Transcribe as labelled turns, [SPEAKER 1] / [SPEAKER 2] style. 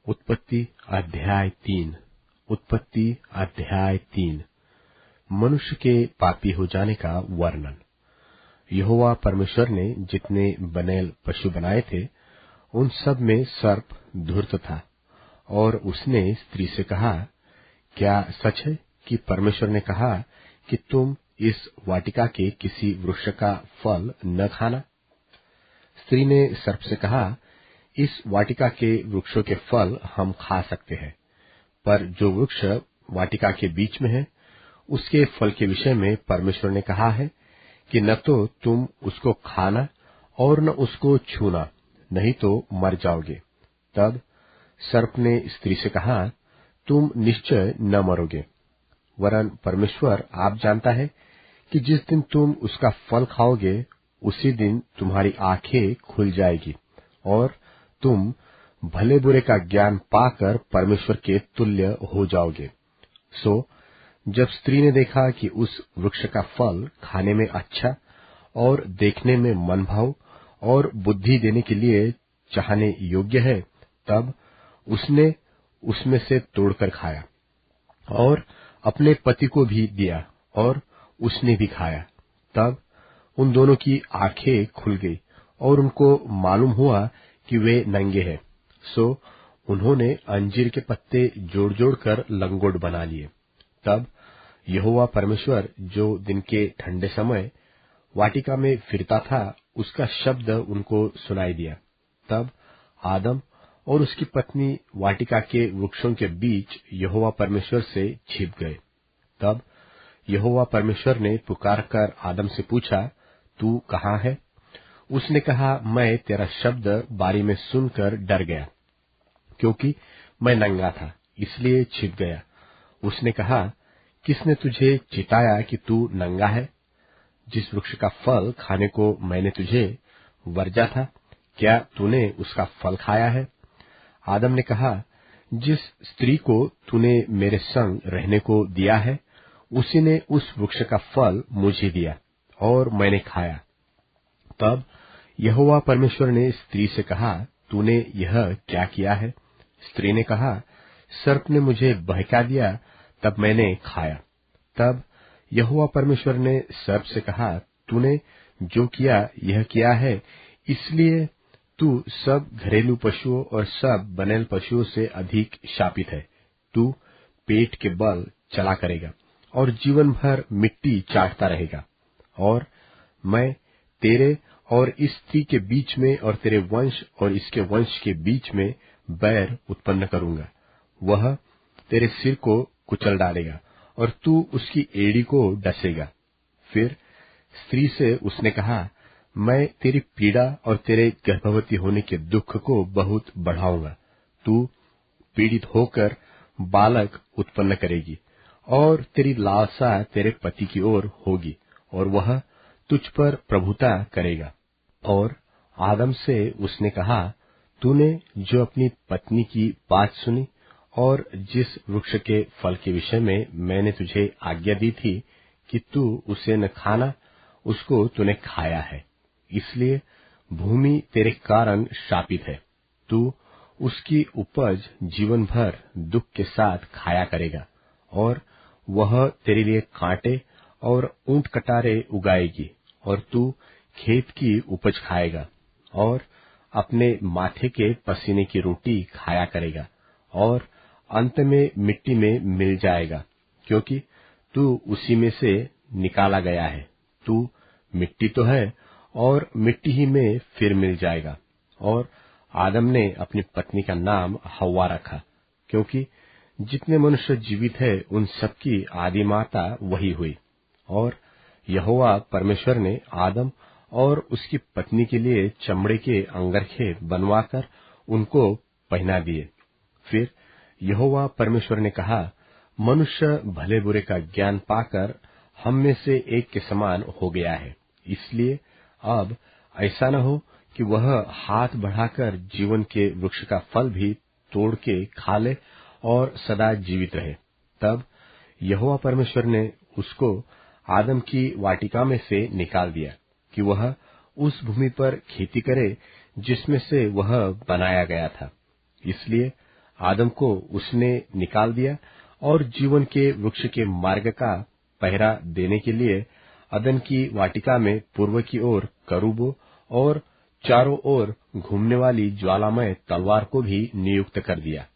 [SPEAKER 1] उत्पत्ति अध्याय 3। उत्पत्ति अध्याय 3। मनुष्य के पापी हो जाने का वर्णन। यहोवा परमेश्वर ने जितने बनेल पशु बनाए थे उन सब में सर्प धूर्त था, और उसने स्त्री से कहा, क्या सच है कि परमेश्वर ने कहा कि तुम इस वाटिका के किसी वृक्ष का फल न खाना? स्त्री ने सर्प से कहा, इस वाटिका के वृक्षों के फल हम खा सकते हैं, पर जो वृक्ष वाटिका के बीच में है उसके फल के विषय में परमेश्वर ने कहा है कि न तो तुम उसको खाना और न उसको छूना, नहीं तो मर जाओगे। तब सर्प ने स्त्री से कहा, तुम निश्चय न मरोगे, वरन परमेश्वर आप जानता है कि जिस दिन तुम उसका फल खाओगे उसी दिन तुम्हारी आंखें खुल जाएगी और तुम भले बुरे का ज्ञान पाकर परमेश्वर के तुल्य हो जाओगे। सो जब स्त्री ने देखा कि उस वृक्ष का फल खाने में अच्छा और देखने में मनभाव और बुद्धि देने के लिए चाहने योग्य है, तब उसने उसमें से तोड़कर खाया और अपने पति को भी दिया, और उसने भी खाया। तब उन दोनों की आंखें खुल गई और उनको मालूम हुआ कि वे नंगे हैं। सो उन्होंने अंजीर के पत्ते जोड़ जोड़ कर लंगोट बना लिए। तब यहोवा परमेश्वर जो दिन के ठंडे समय वाटिका में फिरता था, उसका शब्द उनको सुनाई दिया। तब आदम और उसकी पत्नी वाटिका के वृक्षों के बीच यहोवा परमेश्वर से छिप गए। तब यहोवा परमेश्वर ने पुकारकर आदम से पूछा, तू कहाँ है? उसने कहा, मैं तेरा शब्द बारी में सुनकर डर गया, क्योंकि मैं नंगा था, इसलिए छिप गया। उसने कहा, किसने तुझे चिताया कि तू नंगा है? जिस वृक्ष का फल खाने को मैंने तुझे वर्जा था, क्या तूने उसका फल खाया है? आदम ने कहा, जिस स्त्री को तूने मेरे संग रहने को दिया है, उसी ने उस वृक्ष का फल मुझे दिया और मैंने खाया। तब यहोवा परमेश्वर ने स्त्री से कहा, तूने यह क्या किया है? स्त्री ने कहा, सर्प ने मुझे बहका दिया, तब मैंने खाया। तब यहोवा परमेश्वर ने सर्प से कहा, तूने जो किया यह किया है, इसलिए तू सब घरेलू पशुओं और सब बनेल पशुओं से अधिक शापित है। तू पेट के बल चला करेगा और जीवन भर मिट्टी चाटता रहेगा। और मैं तेरे और इस स्त्री के बीच में और तेरे वंश और इसके वंश के बीच में बैर उत्पन्न करूंगा। वह तेरे सिर को कुचल डालेगा और तू उसकी एड़ी को डसेगा। फिर स्त्री से उसने कहा, मैं तेरी पीड़ा और तेरे गर्भवती होने के दुख को बहुत बढ़ाऊंगा। तू पीड़ित होकर बालक उत्पन्न करेगी और तेरी लालसा तेरे पति की ओर होगी और वह तुझ पर प्रभुता करेगा। और आदम से उसने कहा, तूने जो अपनी पत्नी की बात सुनी और जिस वृक्ष के फल के विषय में मैंने तुझे आज्ञा दी थी कि तू उसे न खाना, उसको तूने खाया है, इसलिए भूमि तेरे कारण शापित है। तू उसकी उपज जीवन भर दुख के साथ खाया करेगा और वह तेरे लिए कांटे और ऊंट कटारे उगाएगी, और तू खेत की उपज खाएगा और अपने माथे के पसीने की रोटी खाया करेगा और अंत में मिट्टी में मिल जाएगा, क्योंकि तू उसी में से निकाला गया है। तू मिट्टी तो है और मिट्टी ही में फिर मिल जाएगा। और आदम ने अपनी पत्नी का नाम हव्वा रखा, क्योंकि जितने मनुष्य जीवित है उन सबकी आदि माता वही हुई। और यहोवा परमेश्वर ने आदम और उसकी पत्नी के लिए चमड़े के अंगरखे बनवाकर उनको पहना दिए। फिर यहोवा परमेश्वर ने कहा, मनुष्य भले बुरे का ज्ञान पाकर हम में से एक के समान हो गया है, इसलिए अब ऐसा न हो कि वह हाथ बढ़ाकर जीवन के वृक्ष का फल भी तोड़ के खा ले और सदा जीवित रहे। तब यहोवा परमेश्वर ने उसको आदम की वाटिका में से निकाल दिया कि वह उस भूमि पर खेती करे जिसमें से वह बनाया गया था। इसलिए आदम को उसने निकाल दिया और जीवन के वृक्ष के मार्ग का पहरा देने के लिए अदन की वाटिका में पूर्व की ओर करूबों और चारों ओर घूमने वाली ज्वालामय तलवार को भी नियुक्त कर दिया।